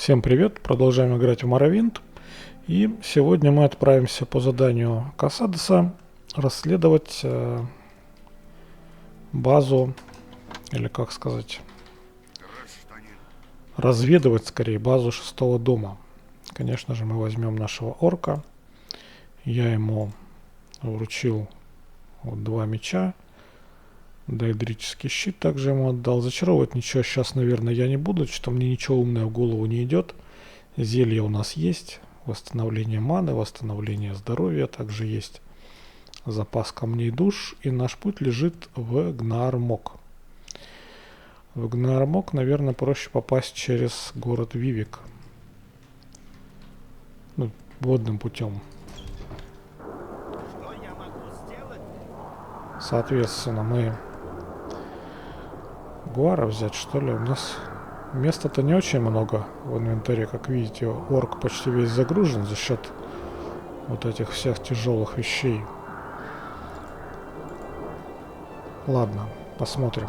Всем привет, продолжаем играть в Morrowind. И сегодня мы отправимся по заданию Кассадеса расследовать базу, или как сказать, разведывать скорее базу шестого дома. Конечно же, мы возьмем нашего орка. Я ему вручил вот 2 меча. Доэдрический щит также ему отдал. Зачаровывать ничего сейчас, наверное, я не буду, что мне ничего умное в голову не идет. Зелье у нас есть. Восстановление маны, восстановление здоровья. Также есть запас камней душ. И наш путь лежит в Гнаармок. В Гнаармок, наверное, проще попасть через город Вивик. Ну, водным путем. Соответственно, мы Гуара взять, что ли? У нас места-то не очень много в инвентаре. Как видите, орк почти весь загружен за счет вот этих всех тяжелых вещей. Ладно, посмотрим.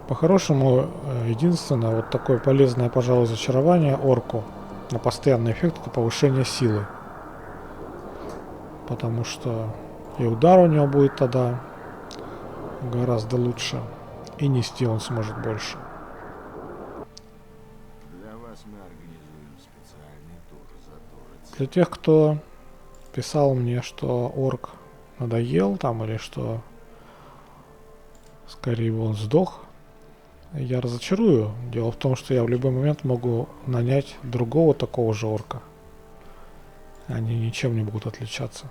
По-хорошему, единственное вот такое полезное, пожалуй, зачарование орку на постоянный эффект — это повышение силы. Потому что и удар у него будет тогда гораздо лучше, и нести он сможет больше. Для вас мы организуем специальный тур за турец. Для тех, кто писал мне, что орк надоел там, или что скорее он сдох, я разочарую. Дело в том, что я в любой момент могу нанять другого такого же орка. Они ничем не будут отличаться.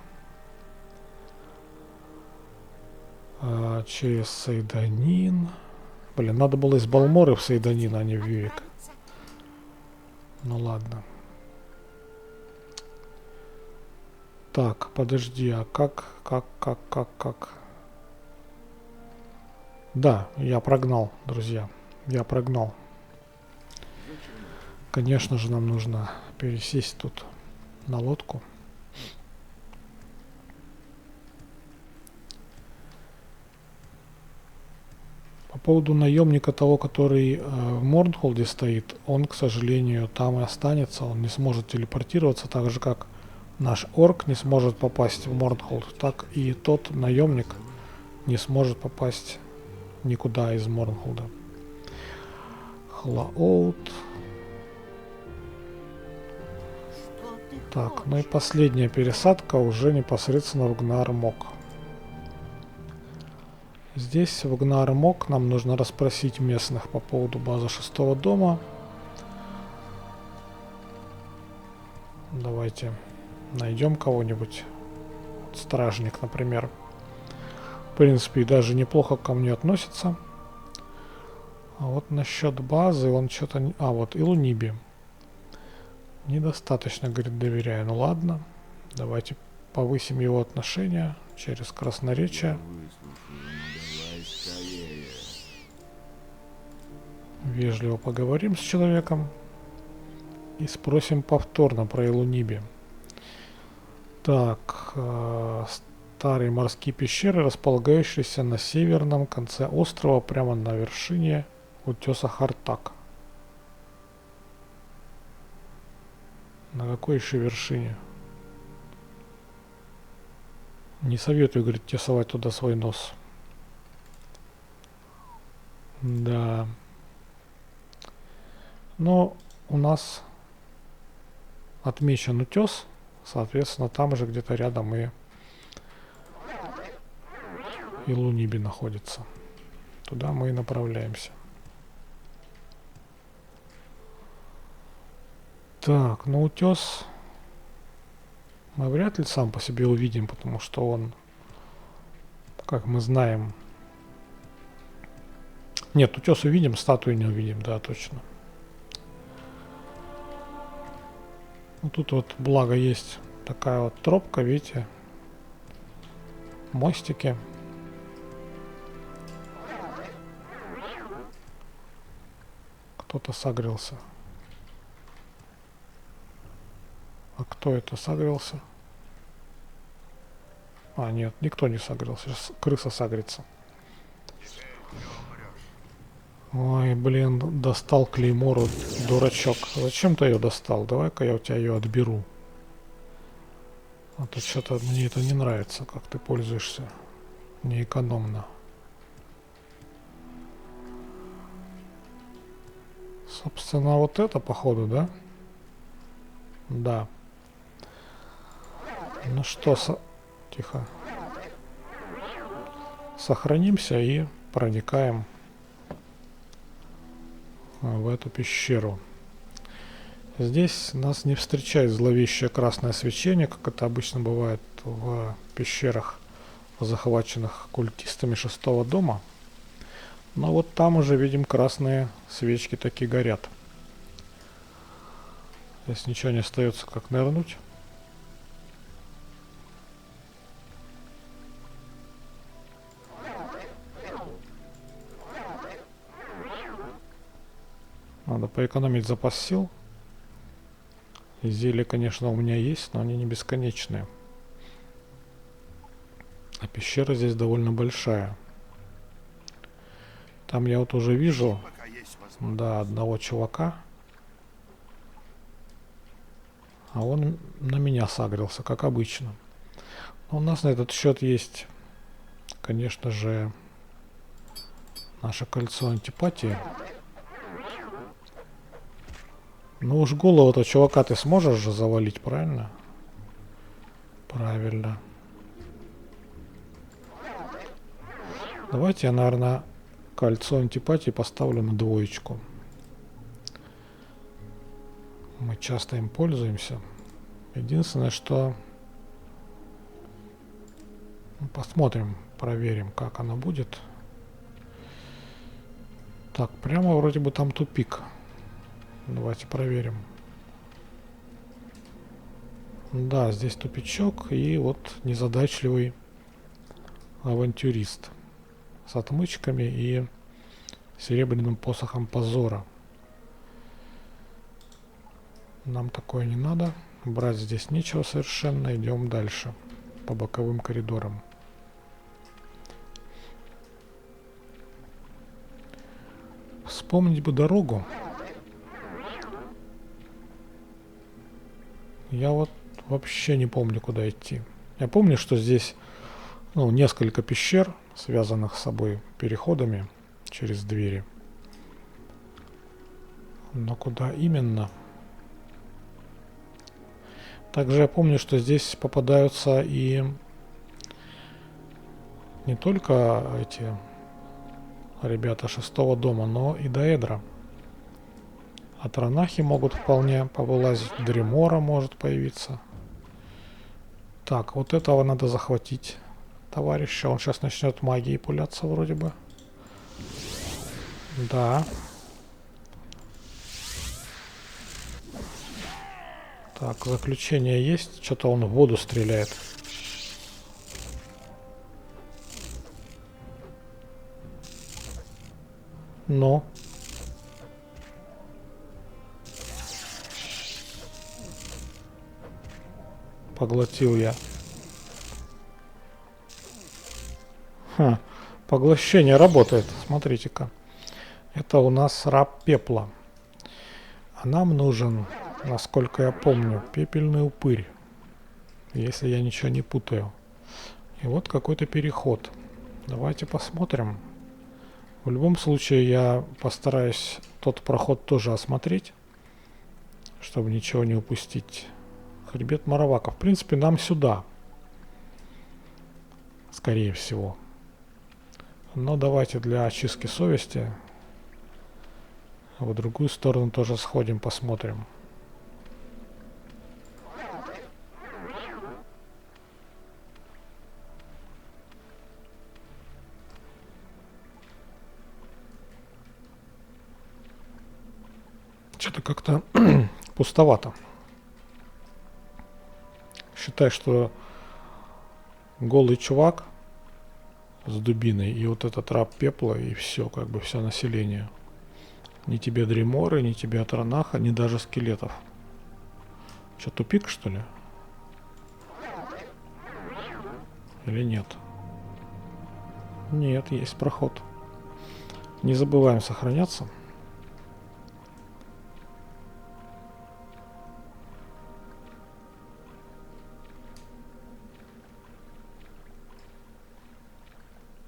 Через Сейданин. Блин, надо было из Балморы в Сейданин, а не в Вивик. Ну ладно. Так, подожди, а как? Да, я прогнал, друзья. Я прогнал. Конечно же, нам нужно пересесть тут на лодку. По поводу наемника того, который в Морнхолде стоит, он, к сожалению, там и останется. Он не сможет телепортироваться, так же как наш орк не сможет попасть в Морнхолд, так и тот наемник не сможет попасть никуда из Морнхолда. Хлаоут. Так, ну и последняя пересадка уже непосредственно в Гнаармок. Здесь в Гнаармок нам нужно расспросить местных по поводу базы шестого дома. Давайте найдем кого-нибудь. Стражник, например. В принципе, и даже неплохо ко мне относится. А вот насчет базы он что-то... А, вот Илуниби. Недостаточно, говорит, доверяю. Ну ладно. Давайте повысим его отношения через красноречие. Вежливо поговорим с человеком. И спросим повторно про Илуниби. Так, старые морские пещеры, располагающиеся на северном конце острова, прямо на вершине утеса Хартак. На какой еще вершине? Не советую, говорит, тебе совать туда свой нос. Да. Но у нас отмечен утес. Соответственно, там же где-то рядом и Илуниби находится. Туда мы и направляемся. Так, ну утес мы вряд ли сам по себе увидим, потому что он, как мы знаем... Нет, утес увидим, статую не увидим, да, точно. Ну, тут вот, благо, есть такая вот тропка, видите, мостики. Кто-то согрелся. А кто это согрелся? А, нет, никто не согрелся. Сейчас крыса согрится. Ой, блин, достал клеймору, дурачок. Зачем ты ее достал? Давай-ка я у тебя ее отберу. А то что-то мне это не нравится, как ты пользуешься. Неэкономно. Собственно, вот это, походу, да? Да. Ну что, тихо. Сохранимся и проникаем в эту пещеру. Здесь нас не встречает зловещее красное свечение, как это обычно бывает в пещерах, захваченных культистами шестого дома. Но вот там уже видим красные свечки такие горят. Здесь ничего не остается, как нырнуть. Надо поэкономить запас сил. Зелья, конечно, у меня есть, но они не бесконечные. А пещера здесь довольно большая. Там я вот уже вижу, да, одного чувака. А он на меня сагрился, как обычно. Но у нас на этот счет есть, конечно же, наше кольцо антипатии. Ну уж голову-то чувака ты сможешь же завалить, правильно? Правильно. Давайте я, наверное, кольцо антипатии поставлю на 2. Мы часто им пользуемся. Единственное, что... Посмотрим, проверим, как оно будет. Так, прямо вроде бы там тупик. Давайте проверим. Да, здесь тупичок и вот незадачливый авантюрист с отмычками и серебряным посохом позора. Нам такое не надо. Брать здесь нечего совершенно. Идем дальше по боковым коридорам. Вспомнить бы дорогу. Я вот вообще не помню, куда идти. Я помню, что здесь несколько пещер, связанных с собой переходами через двери. Но куда именно? Также я помню, что здесь попадаются и не только эти ребята шестого дома, но и Даэдра. Атранахи могут вполне повылазить, Дремора может появиться. Так, вот этого надо захватить, товарища. Он сейчас начнет магией пуляться вроде бы. Да. Так, заключение есть. Что-то он в воду стреляет. Ну. Поглотил я. Ха, поглощение работает. Смотрите-ка. Это у нас раб пепла. А нам нужен, насколько я помню, пепельный упырь. Если я ничего не путаю. И вот какой-то переход. Давайте посмотрим. В любом случае я постараюсь тот проход тоже осмотреть, чтобы ничего не упустить. Хребет Маравака. В принципе, нам сюда. Скорее всего. Но давайте для очистки совести в другую сторону тоже сходим, посмотрим. Что-то как-то пустовато. Считай, что голый чувак с дубиной и вот этот раб пепла, и все, как бы все население. Ни тебе Дреморы, ни тебе Атранаха, ни даже скелетов. Что, тупик, что ли? Или нет? Нет, есть проход. Не забываем сохраняться.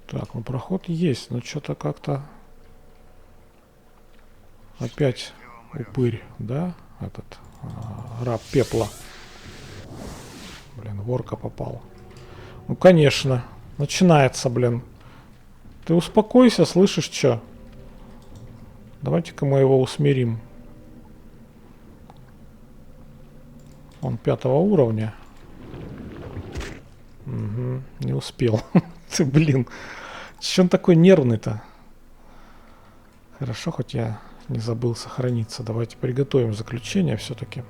Так, ну проход есть, но что-то как-то опять упырь, да? Этот раб пепла. Блин, ворка попал. Ну, конечно. Начинается, блин. Ты успокойся, слышишь, что? Давайте-ка мы его усмирим. Он 5-го уровня. Угу, не успел. Ты, блин. Че он такой нервный-то? Хорошо, хоть я не забыл сохраниться. Давайте приготовим заключение все-таки.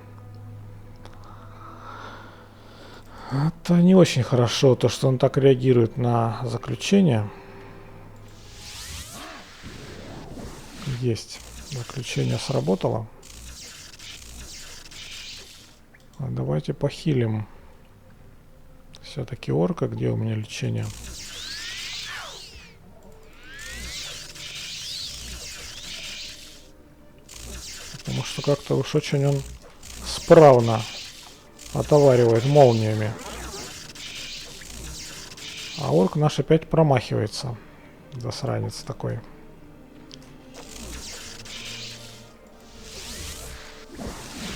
Это не очень хорошо, то, что он так реагирует на заключение. Есть. Заключение сработало. А давайте похилим все-таки орка. Где у меня лечение? Потому что как-то уж очень он справно отоваривает молниями. А орк наш опять промахивается. Засранец такой.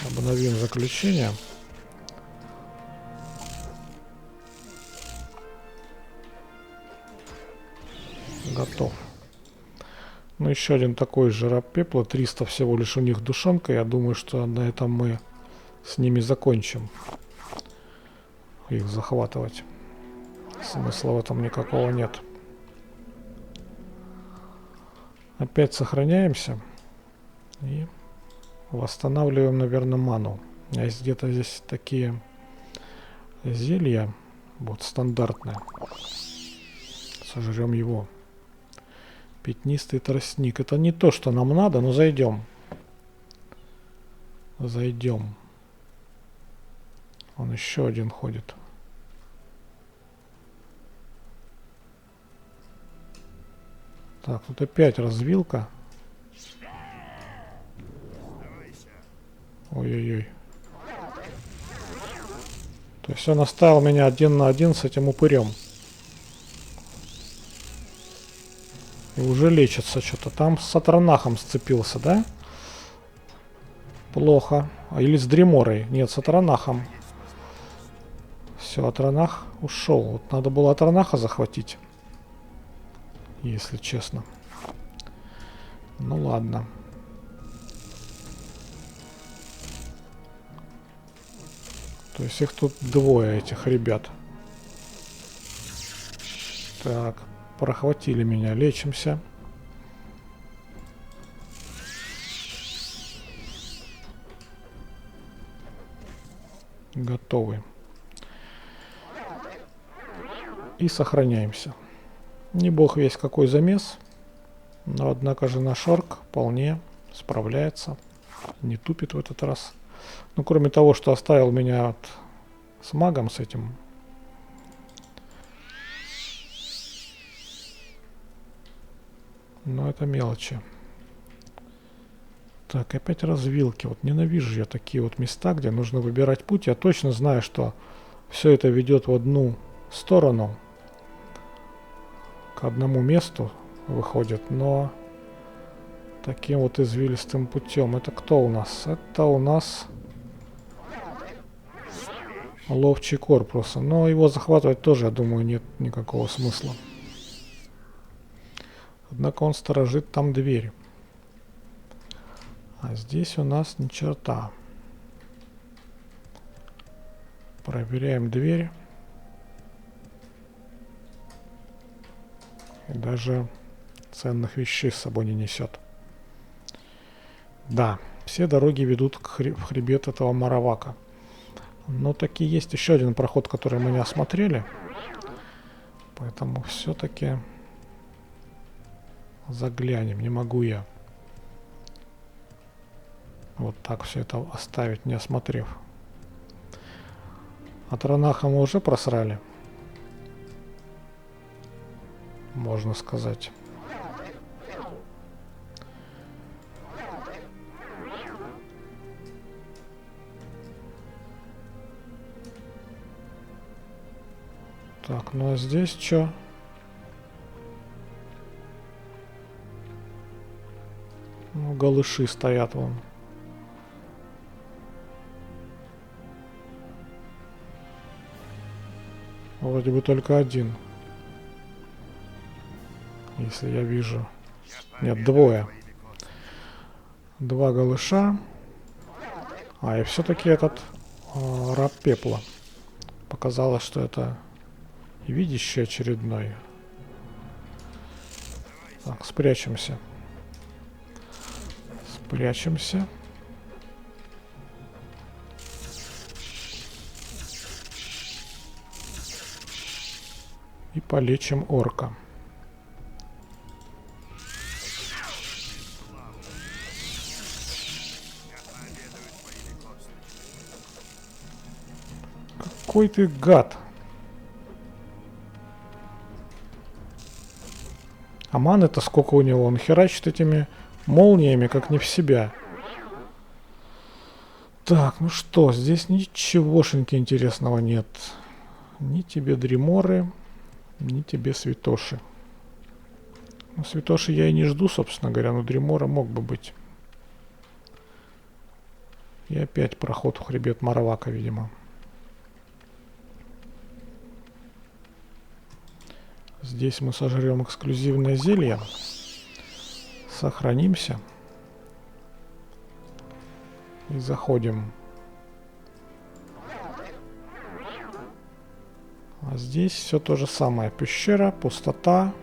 Обновим заключение. Готов. Ну, еще один такой же раб пепла. 300 всего лишь у них душонка. Я думаю, что на этом мы с ними закончим. Их захватывать. Смысла в этом никакого нет. Опять сохраняемся. И восстанавливаем, наверное, ману. А есть где-то здесь такие зелья. Вот стандартные. Сожрем его. Пятнистый тростник. Это не то, что нам надо, но зайдем. Зайдем. Он еще один ходит. Так, тут опять развилка. Ой-ой-ой. То есть он оставил меня 1 на 1 с этим упырем. И уже лечится что-то. Там с Атронахом сцепился, да? Плохо. Или с Дреморой. Нет, с Атронахом. Все, Атронах ушел. Вот надо было Атронаха захватить. Если честно. Ну ладно. То есть их тут двое, этих ребят. Так, прохватили меня. Лечимся. Готовы. И сохраняемся. Не бог весь какой замес. Но однако же наш орк вполне справляется. Не тупит в этот раз. Ну, кроме того, что оставил меня с магом, с этим. Но это мелочи. Так, опять развилки. Вот ненавижу я такие вот места, где нужно выбирать путь. Я точно знаю, что все это ведет в одну сторону. К одному месту выходит, но таким вот извилистым путем. Это кто у нас? Это у нас ловчий корпус. Но его захватывать тоже, я думаю, нет никакого смысла. Однако он сторожит там дверь. А здесь у нас ни черта. Проверяем дверь. И даже ценных вещей с собой не несет. Да, все дороги ведут в хребет этого Маравака. Но таки есть еще один проход, который мы не осмотрели. Поэтому все-таки заглянем. Не могу я вот так все это оставить, не осмотрев. Атронаха мы уже просрали. Можно сказать. Так, ну а здесь что? Ну, голыши стоят вон. Вроде бы только один. Если я вижу. Нет, двое. Два голыша. А, и все-таки этот раб пепла. Показалось, что это видящий очередной. Так, спрячемся. Спрячемся. И полечим орка. Какой ты гад. А маны-то сколько у него? Он херачит этими молниями, как не в себя. Так, ну что, здесь ничегошеньки интересного нет. Ни тебе дриморы, ни тебе святоши. Ну, святоши я и не жду, собственно говоря, но дримора мог бы быть. И опять проход в хребет Марвака, видимо. Здесь мы сожрем эксклюзивное зелье. Сохранимся. И заходим. А здесь все то же самое. Пещера, пустота.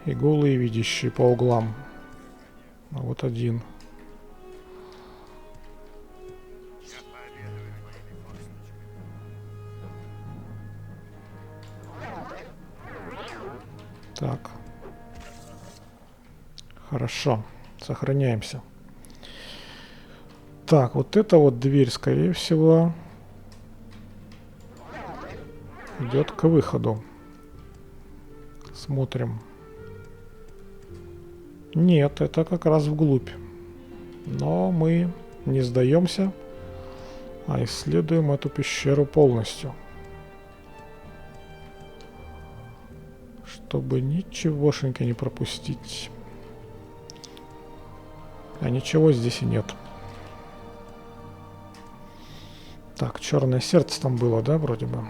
И голые видящие по углам. А вот один. Так. Хорошо. Сохраняемся. Так, вот эта вот дверь, скорее всего, идет к выходу. Смотрим. Нет, это как раз вглубь. Но мы не сдаемся, а исследуем эту пещеру полностью. Чтобы ничегошеньки не пропустить. А ничего здесь и нет. Так, черное сердце там было, да, вроде бы?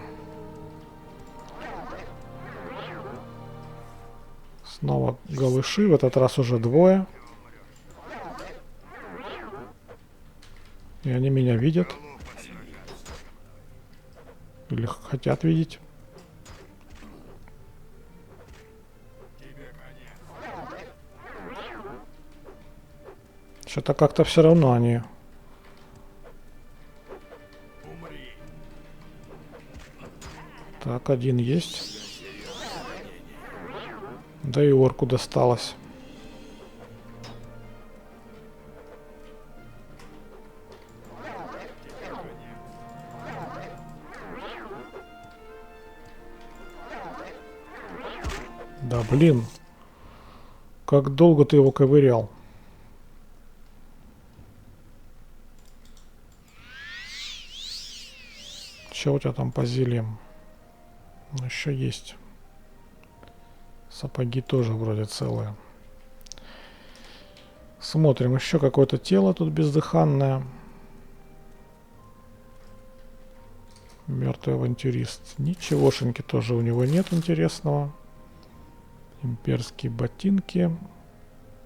Снова голыши, в этот раз уже двое. И они меня видят. Или хотят видеть. Что-то как-то все равно они... Так, один есть. Да и орку досталось. Да блин. Как долго ты его ковырял? Что у тебя там по зельям? Еще есть. Сапоги тоже вроде целые. Смотрим, еще какое-то тело тут бездыханное. Мертвый авантюрист. Ничегошеньки тоже у него нет интересного. Имперские ботинки.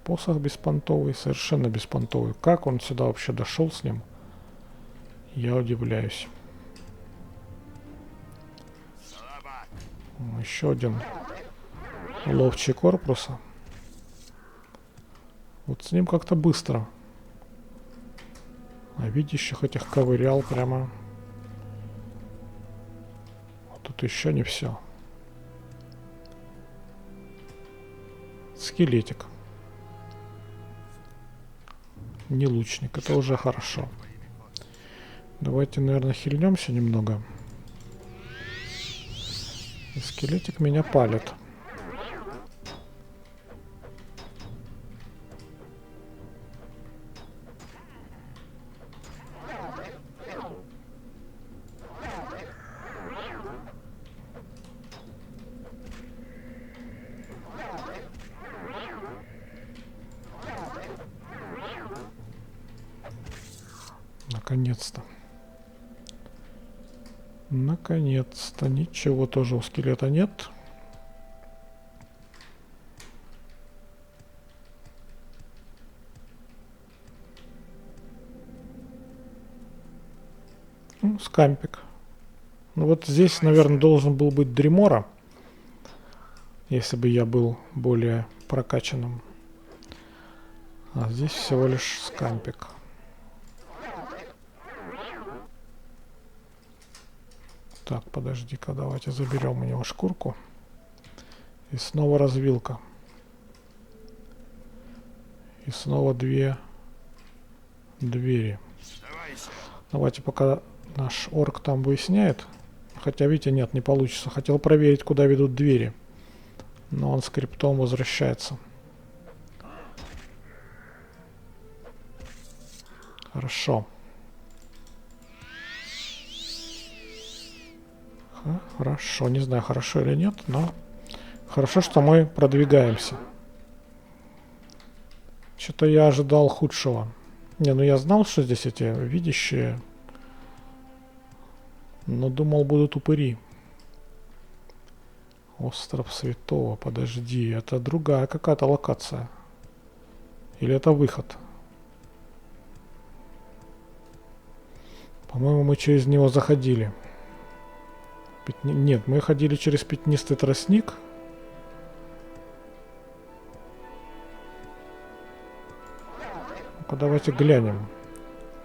Посох беспонтовый. Совершенно беспонтовый. Как он сюда вообще дошел с ним? Я удивляюсь. Еще один ловчий корпуса. Вот с ним как-то быстро. А видящих этих ковырял прямо. Вот тут еще не все. Скелетик. Не лучник, это уже хорошо. Давайте, наверное, хильнемся немного. И скелетик меня палит. Наконец-то. Наконец-то. Ничего тоже у скелета нет. Скампик. Ну вот здесь, наверное, должен был быть Дримора, если бы я был более прокачанным. А здесь всего лишь скампик. Так, подожди-ка, давайте заберем у него шкурку. И снова развилка. И снова две двери. Давайте пока наш орк там выясняет. Хотя, видите, нет, не получится. Хотел проверить, куда ведут двери. Но он скриптом возвращается. Хорошо. Хорошо. Не знаю, хорошо или нет, но хорошо, что мы продвигаемся. Что-то я ожидал худшего. Не, ну я знал, что здесь эти видящие. Но думал, будут упыри. Остров Святого. Подожди, это другая какая-то локация. Или это выход? По-моему, мы через него заходили. Нет, мы ходили через пятнистый тростник. Ну-ка, давайте глянем,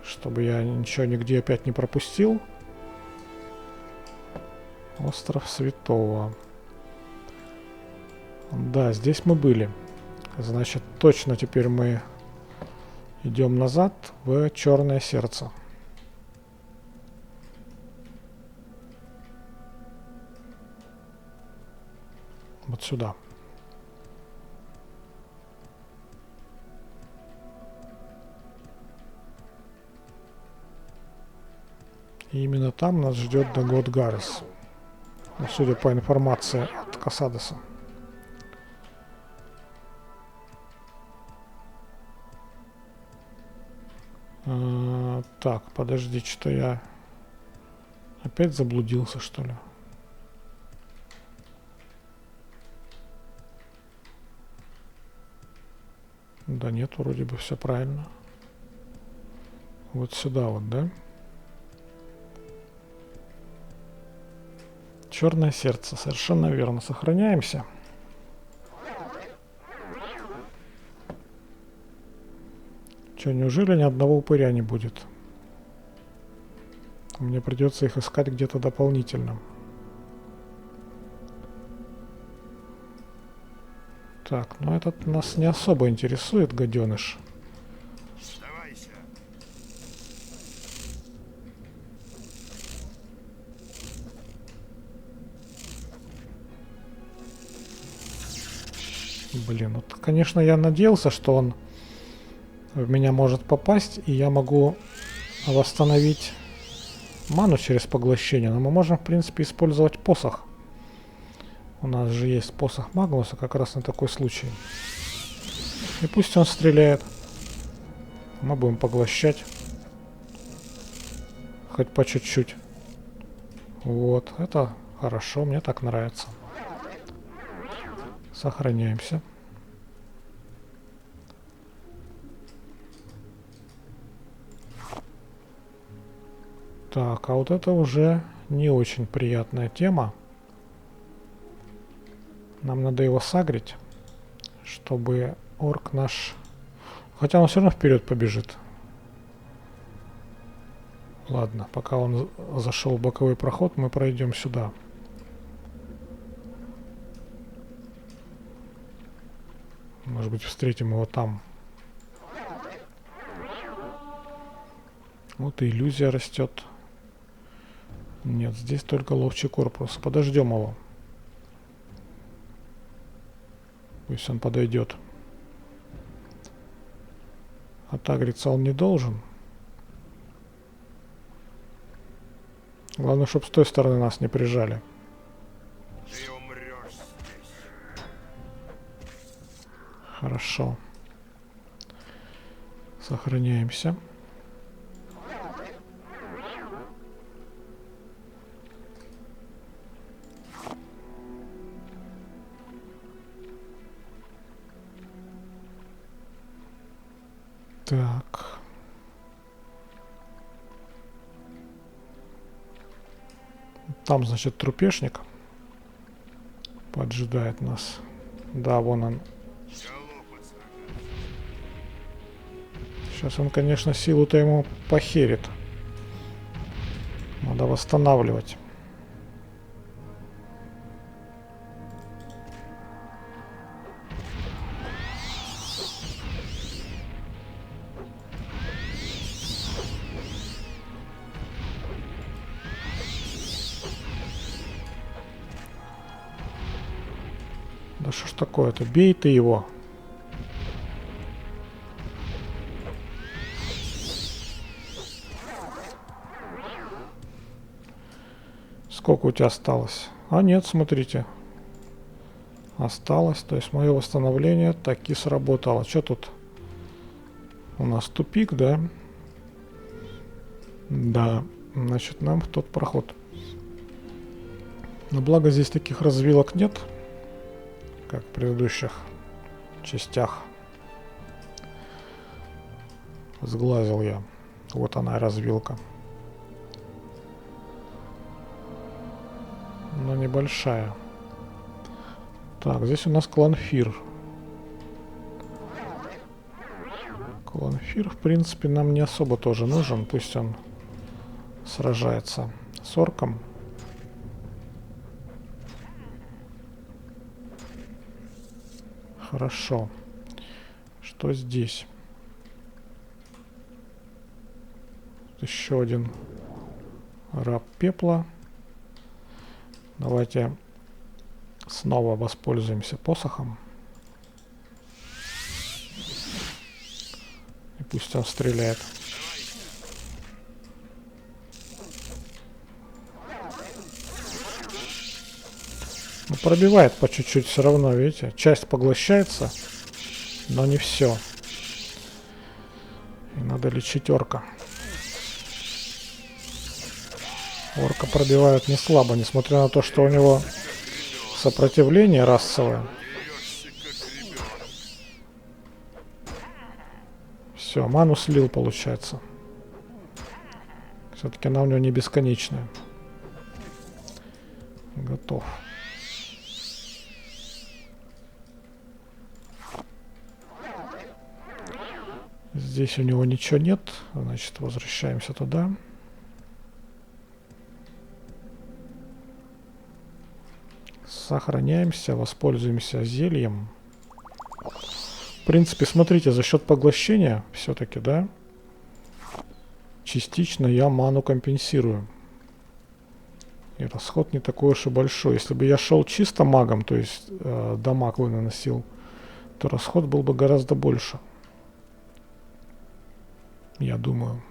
чтобы я ничего нигде опять не пропустил. Остров Святого. Да, здесь мы были. Значит, точно теперь мы идем назад в Черное Сердце. Вот сюда. И именно там нас ждет Дагод Гаррес. Ну, судя по информации от Касадеса. Так, подожди, что я опять заблудился, что ли? Да нет, вроде бы все правильно. Вот сюда вот, да? Черное сердце, совершенно верно. Сохраняемся. Че, неужели ни одного упыря не будет? Мне придется их искать где-то дополнительно. Так, ну этот нас не особо интересует, гаденыш. Блин, вот, конечно, я надеялся, что он в меня может попасть, и я могу восстановить ману через поглощение. Но мы можем, в принципе, использовать посох. У нас же есть посох Магнуса как раз на такой случай. И пусть он стреляет. Мы будем поглощать. Хоть по чуть-чуть. Вот, это хорошо, мне так нравится. Сохраняемся. Так, а вот это уже не очень приятная тема. Нам надо его сагрить, чтобы орк наш... Хотя он все равно вперед побежит. Ладно, пока он зашел в боковой проход, мы пройдем сюда. Может быть, встретим его там. Вот и иллюзия растет. Нет, здесь только ловчий корпус. Подождем его. Пусть он подойдет. Отагриться он не должен. Главное, чтобы с той стороны нас не прижали. Ты умрешь здесь. Хорошо. Сохраняемся. Так. Там, значит, трупешник поджидает нас. Да, вон он. Сейчас он, конечно, силу-то ему похерит. Надо восстанавливать. Да что ж такое-то? Бей ты его. Сколько у тебя осталось? А нет, смотрите. Осталось. То есть мое восстановление таки сработало. Что тут? У нас тупик, да? Да. Значит, нам в тот проход. Но благо здесь таких развилок нет, как в предыдущих частях. Сглазил я. Вот она, развилка. Но небольшая. Так, здесь у нас Кланфир. Кланфир, в принципе, нам не особо тоже нужен. Пусть он сражается с орком. Хорошо. Что здесь? Еще один раб пепла. Давайте снова воспользуемся посохом. И пусть он стреляет. Ну, пробивает по чуть-чуть все равно, видите? Часть поглощается, но не все. И надо лечить орка. Орка пробивают не слабо, несмотря на то, что у него сопротивление расовое. Все, ману слил, получается. Все-таки она у него не бесконечная. Готов. Здесь у него ничего нет. Значит, возвращаемся туда. Сохраняемся, воспользуемся зельем. В принципе, смотрите, за счет поглощения все-таки, да, частично я ману компенсирую. И расход не такой уж и большой. Если бы я шел чисто магом, то есть дамаг наносил, то расход был бы гораздо больше. Я думаю.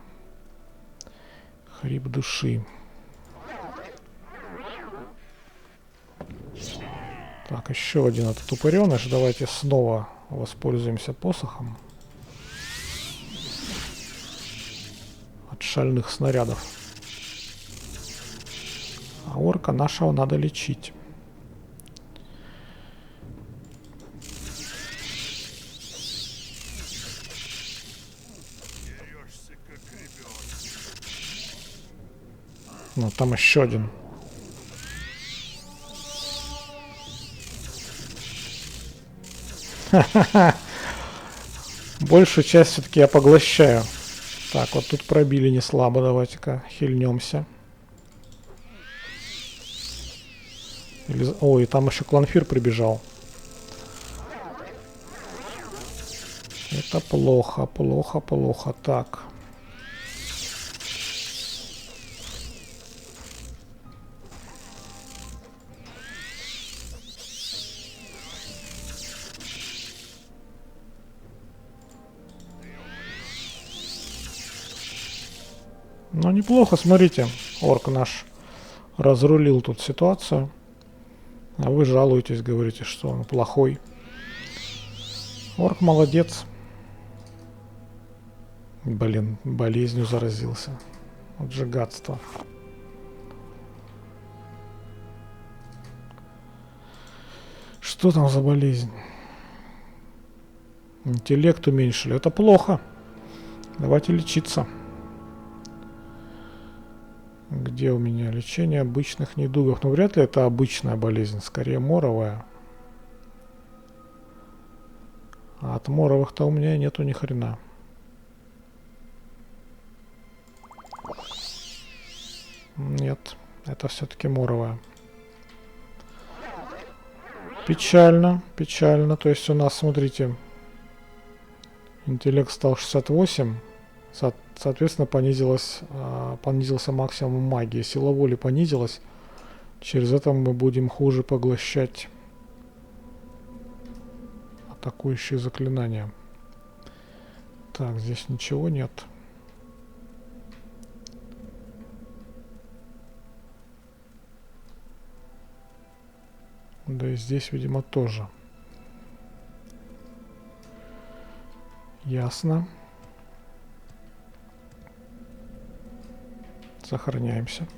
Хрип души. Так, еще один этот упыреныш. Давайте снова воспользуемся посохом. От шальных снарядов. А орка нашего надо лечить. Ну, там еще один. Большую часть все-таки я поглощаю. Так, вот тут пробили не слабо. Давайте-ка хильнемся. Ой, там еще Кланфир прибежал. Это плохо, плохо, плохо. Так. Ну, неплохо, смотрите. Орк наш разрулил тут ситуацию. А вы жалуетесь, говорите, что он плохой. Орк молодец. Блин, болезнью заразился. Вот же гадство. Что там за болезнь? Интеллект уменьшили. Это плохо. Давайте лечиться. Где у меня лечение обычных недугов? Ну, вряд ли это обычная болезнь, скорее моровая. А от моровых-то у меня нету ни хрена. Нет, это все-таки моровая. Печально, печально. То есть у нас, смотрите, интеллект стал 68. Соответственно, понизился максимум магии. Сила воли понизилась. Через это мы будем хуже поглощать атакующие заклинания. Так, здесь ничего нет. Да и здесь, видимо, тоже. Ясно. Сохраняемся.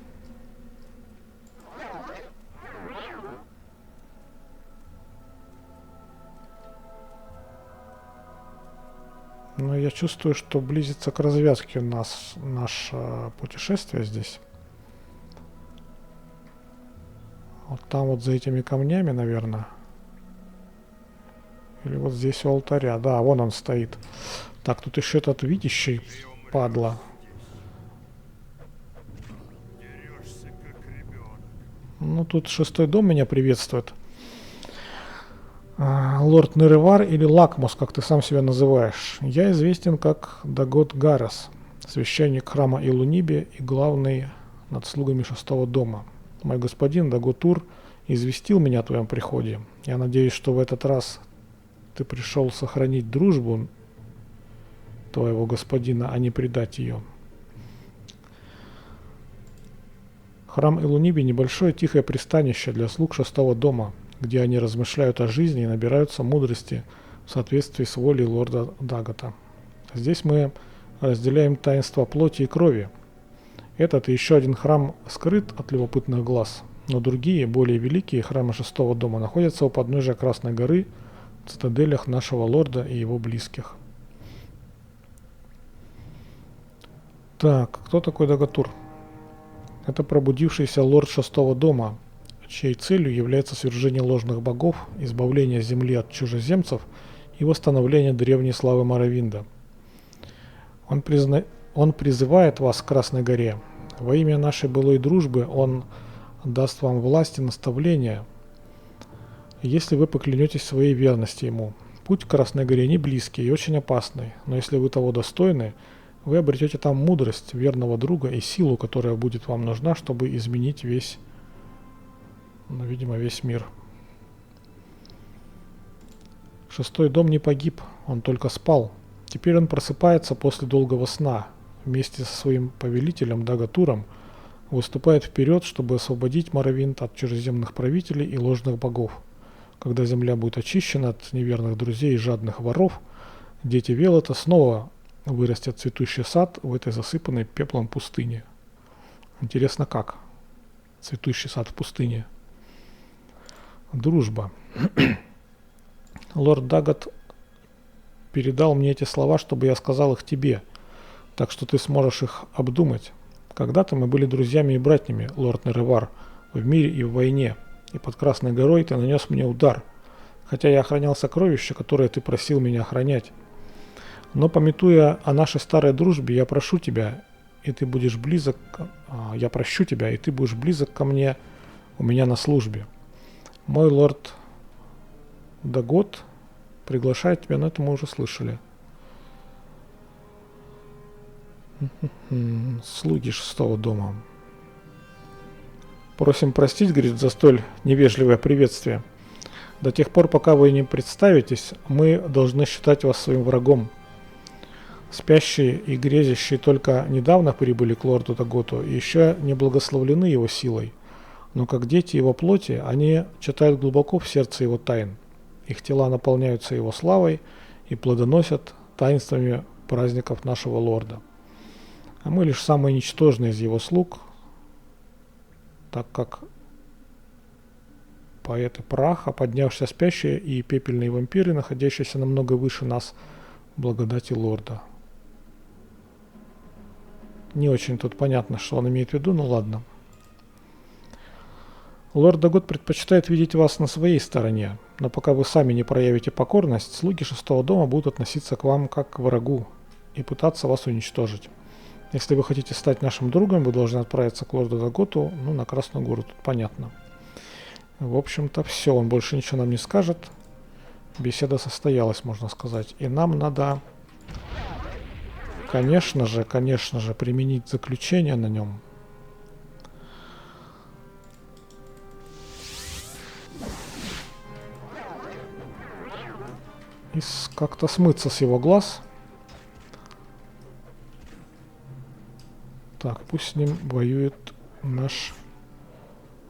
Но я чувствую, что близится к развязке у нас наше путешествие здесь. Вот там вот за этими камнями, наверное. Или вот здесь у алтаря. Да, вон он стоит. Так, тут еще этот видящий, падла. Ну, тут 6-й дом меня приветствует. Лорд Неревар или Лакмус, как ты сам себя называешь. Я известен как Дагот Гарас, священник храма Илунибе и главный над слугами 6-го дома. Мой господин Даготур известил меня о твоем приходе. Я надеюсь, что в этот раз ты пришел сохранить дружбу твоего господина, а не предать ее. Храм Илунибе – небольшое тихое пристанище для слуг 6-го дома, где они размышляют о жизни и набираются мудрости в соответствии с волей лорда Дагота. Здесь мы разделяем таинства плоти и крови. Этот и еще один храм скрыт от любопытных глаз, но другие, более великие храмы 6-го дома находятся у подножия Красной горы в цитаделях нашего лорда и его близких. Так, кто такой Даготур? Это пробудившийся лорд 6-го дома, чьей целью является свержение ложных богов, избавление земли от чужеземцев и восстановление древней славы Моровинда. Он призывает вас к Красной горе. Во имя нашей былой дружбы он даст вам власть и наставления, если вы поклянетесь своей верности ему. Путь к Красной горе не близкий и очень опасный, но если вы того достойны, вы обретете там мудрость верного друга и силу, которая будет вам нужна, чтобы изменить весь, ну, видимо, весь мир. 6-й дом не погиб, он только спал. Теперь он просыпается после долгого сна. Вместе со своим повелителем Даготуром выступает вперед, чтобы освободить Моровинд от чужеземных правителей и ложных богов. Когда земля будет очищена от неверных друзей и жадных воров, дети Велота снова вырастет цветущий сад в этой засыпанной пеплом пустыне. Интересно, как? Цветущий сад в пустыне. Дружба. Лорд Дагот передал мне эти слова, чтобы я сказал их тебе, так что ты сможешь их обдумать. Когда-то мы были друзьями и братьями, лорд Неревар, в мире и в войне, и под Красной горой ты нанес мне удар, хотя я охранял сокровища, которые ты просил меня охранять. Но, памятуя о нашей старой дружбе, я прошу тебя, и ты будешь близок, я прощу тебя, и ты будешь близок ко мне у меня на службе. Мой лорд Дагот приглашает тебя, но это мы уже слышали. Слуги 6-го дома. Просим простить, говорит, за столь невежливое приветствие. До тех пор, пока вы не представитесь, мы должны считать вас своим врагом. Спящие и грезящие только недавно прибыли к лорду Даготу и еще не благословлены его силой. Но как дети его плоти, они читают глубоко в сердце его тайн. Их тела наполняются его славой и плодоносят таинствами праздников нашего лорда. А мы лишь самые ничтожные из его слуг, так как поэты праха, поднявшиеся спящие и пепельные вампиры, находящиеся намного выше нас, благодати лорда. Не очень тут понятно, что он имеет в виду, ну ладно. Лорд Дагот предпочитает видеть вас на своей стороне, но пока вы сами не проявите покорность, слуги шестого дома будут относиться к вам как к врагу и пытаться вас уничтожить. Если вы хотите стать нашим другом, вы должны отправиться к лорду Даготу, ну, на Красную гору, тут понятно. В общем-то, все, он больше ничего нам не скажет. Беседа состоялась, можно сказать. И нам надо, конечно же, применить заключение на нем. И как-то смыться с его глаз. Так, пусть с ним воюет наш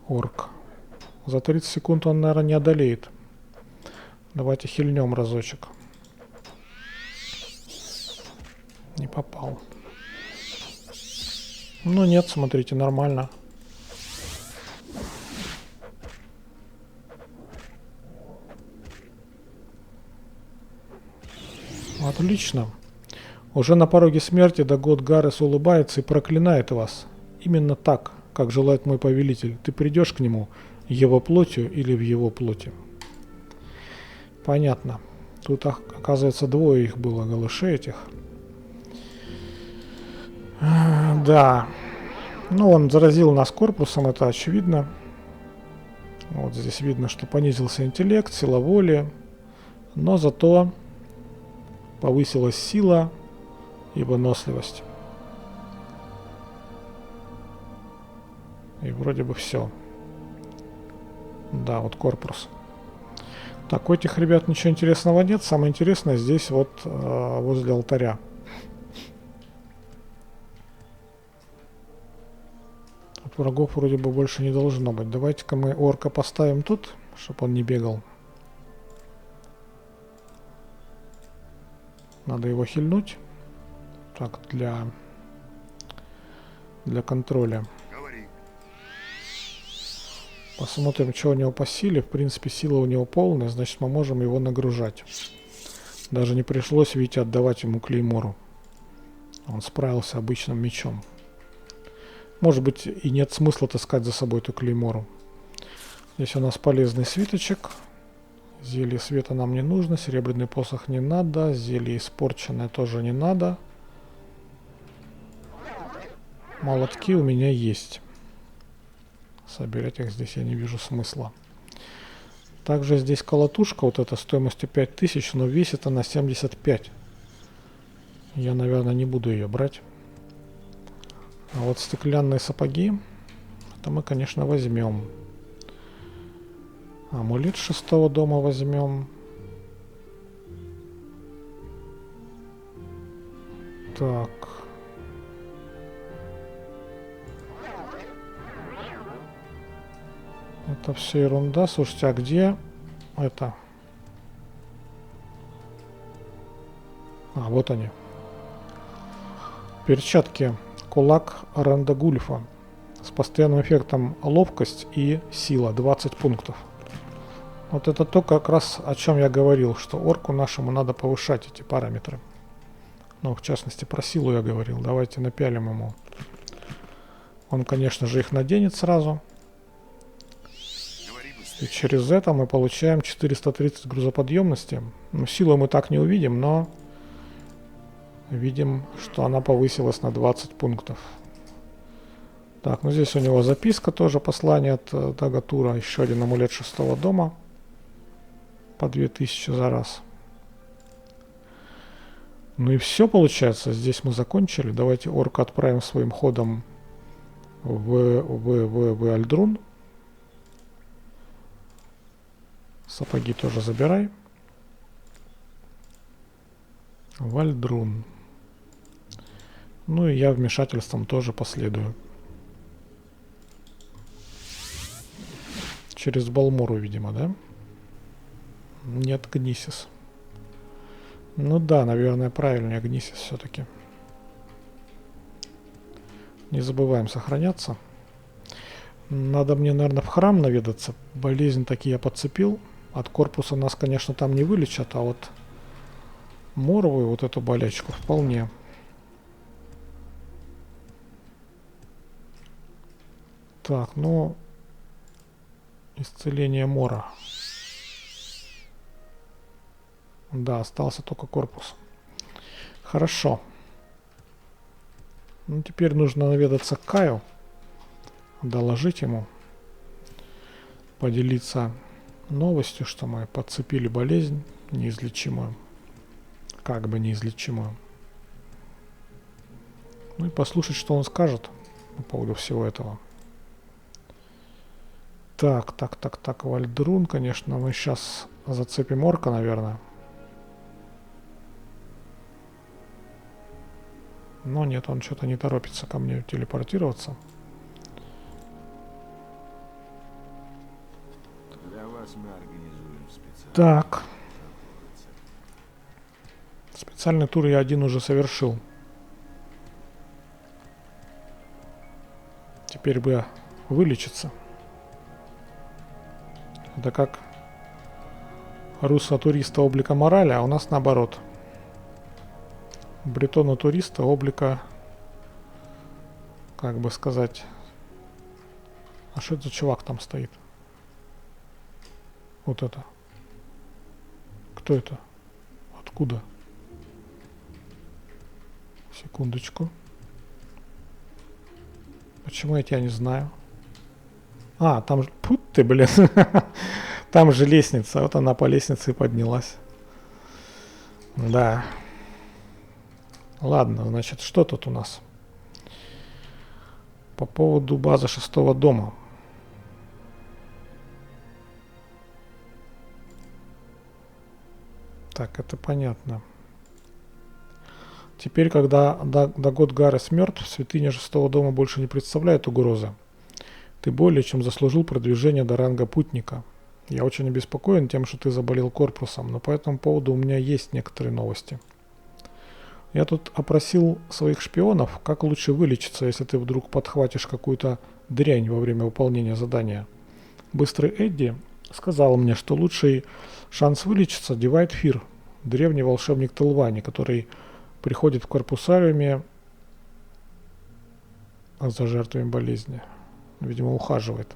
орк. За 30 секунд он, наверное, не одолеет. Давайте хильнем разочек. Не попал. Ну нет, смотрите, нормально. Отлично. Уже на пороге смерти Дагот Гаррес улыбается и проклинает вас. Именно так, как желает мой повелитель. Ты придешь к нему его плотью или в его плоти. Понятно. Тут, оказывается, двое их было, голышей этих. Да. Ну, он заразил нас корпусом, это очевидно. Вот здесь видно, что понизился интеллект, сила воли. Но зато повысилась сила и выносливость. И вроде бы все. Да, вот корпус. Так, у этих ребят ничего интересного нет. Самое интересное здесь вот возле алтаря. Тут врагов вроде бы больше не должно быть. Давайте-ка мы орка поставим тут, чтобы он не бегал. Надо его хильнуть. Так, для контроля. Посмотрим, что у него по силе. В принципе, сила у него полная, значит, мы можем его нагружать. Даже не пришлось, видите, отдавать ему клеймору. Он справился обычным мечом. Может быть, и нет смысла таскать за собой эту клеймору. Здесь у нас полезный свиточек. Зелье света нам не нужно. Серебряный посох не надо. Зелье испорченное тоже не надо. Молотки у меня есть. Собирать их здесь я не вижу смысла. Также здесь колотушка вот эта стоимостью 5000, но весит она 75. Я, наверное, не буду ее брать. А вот стеклянные сапоги, это мы, конечно, возьмем. Амулет шестого дома возьмем. Так. Это все ерунда. Слушайте, а где это? А, вот они. Перчатки кулак Рандагульфа с постоянным эффектом ловкость и сила 20 пунктов. Вот это то, как раз о чем я говорил, что орку нашему надо повышать эти параметры. Ну, в частности, про силу я говорил. Давайте напялим ему. Он, конечно же, их наденет сразу. И через это мы получаем 430 грузоподъемности. Ну, силу мы так не увидим, но видим, что она повысилась на 20 пунктов. Так, ну здесь у него записка тоже, послание от Дагатура. Еще один амулет шестого дома. По 2000 за раз. Ну и все получается. Здесь мы закончили. Давайте орка отправим своим ходом в Альдрун. Сапоги тоже забирай. Вальдрун. Ну и я вмешательством тоже последую. Через Балмору, видимо, да? Нет, Гнисис. Ну да, наверное, правильнее Гнисис все-таки. Не забываем сохраняться. Надо мне, наверное, в храм наведаться. Болезнь таки я подцепил. От корпуса нас, конечно, там не вылечат, а вот моровую вот эту болячку вполне. Так, ну... Исцеление Мора. Да, остался только корпус. Хорошо. Ну, теперь нужно наведаться к Каю. Доложить ему. Поделиться новостью, что мы подцепили болезнь неизлечимую. Как бы неизлечимую. Ну и послушать, что он скажет по поводу всего этого. Так, Вальдрун, конечно, мы сейчас зацепим орка, наверное. Но нет, он что-то не торопится ко мне телепортироваться. Для вас мы организуем специальный Так, тур. специальный тур я один уже совершил. Теперь бы вылечиться. Это как русло туриста облика морали, а у нас наоборот. Бретона туриста облика, как бы сказать... А что это за чувак там стоит? Вот это. Кто это? Откуда? Секундочку. Почему я тебя не знаю? А, там же... Пут ты, блин. Там же лестница. Вот она по лестнице и поднялась. Да. Ладно, значит, что тут у нас? По поводу базы 6-го дома. Так, это понятно. Теперь, когда Дагод Гаррес мертв, святыня 6-го дома больше не представляет угрозы. Ты более чем заслужил продвижение до ранга путника. Я очень обеспокоен тем, что ты заболел корпусом, но по этому поводу у меня есть некоторые новости. Я тут опросил своих шпионов, как лучше вылечиться, если ты вдруг подхватишь какую-то дрянь во время выполнения задания. Быстрый Эдди сказал мне, что лучший шанс вылечиться – Дивайд Фир, древний волшебник Телвани, который приходит в корпусариуме за жертвами болезни. Видимо, ухаживает.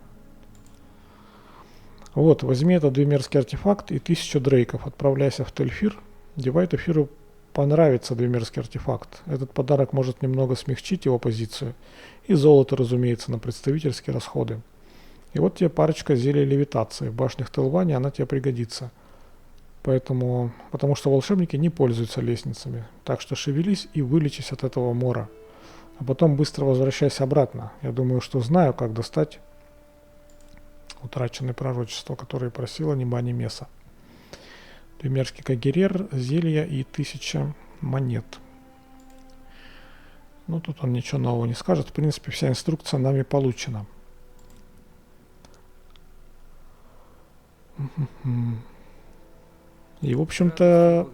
Вот, возьми этот двемерский артефакт и 1000 дрейков. Отправляйся в Тельфир. Дивайду Фиру понравится двемерский артефакт. Этот подарок может немного смягчить его позицию. И золото, разумеется, на представительские расходы. И вот тебе парочка зелий левитации. В башнях Телвани она тебе пригодится. Потому что волшебники не пользуются лестницами. Так что шевелись и вылечись от этого мора. А потом быстро возвращайся обратно. Я думаю, что знаю, как достать утраченные пророчества, которые просила Небани Меса. Двемерский Кагерер, зелья и 1000 монет. Ну, тут он ничего нового не скажет. В принципе, вся инструкция нами получена. И, в общем-то,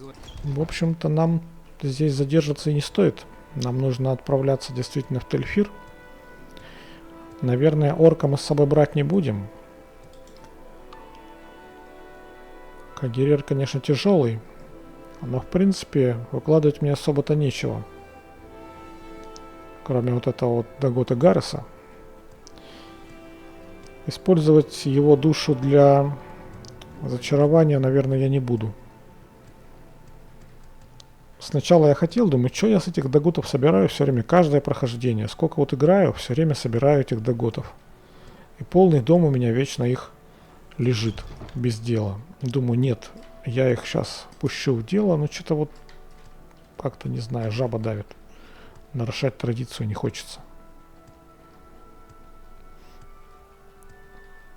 нам здесь задержаться и не стоит. Нам нужно отправляться действительно в Тельфир. Наверное, орка мы с собой брать не будем. Кагерер, конечно, тяжелый, но, в принципе, выкладывать мне особо-то нечего. Кроме вот этого вот Дагота Гарреса. Использовать его душу для зачарования, наверное, я не буду. Сначала я хотел, думаю, что я с этих даготов собираю все время, каждое прохождение. Сколько вот играю, все время собираю этих даготов. И полный дом у меня вечно их лежит без дела. Думаю, нет, я их сейчас пущу в дело, но что-то вот как-то, не знаю, жаба давит. Нарушать традицию не хочется.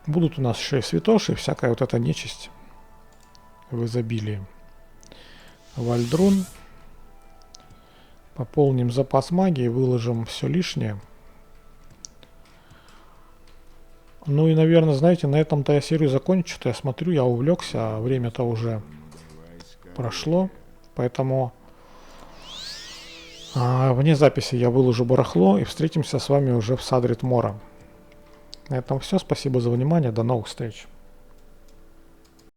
Будут у нас еще и святоши, и всякая вот эта нечисть в изобилии. Вальдрун. Пополним запас магии, выложим все лишнее. Ну и, наверное, знаете, на этом-то я серию закончу. Что-то я смотрю, я увлекся, а время-то уже прошло. Поэтому вне записи я выложу барахло и встретимся с вами уже в Садрит Мора. На этом все. Спасибо за внимание. До новых встреч.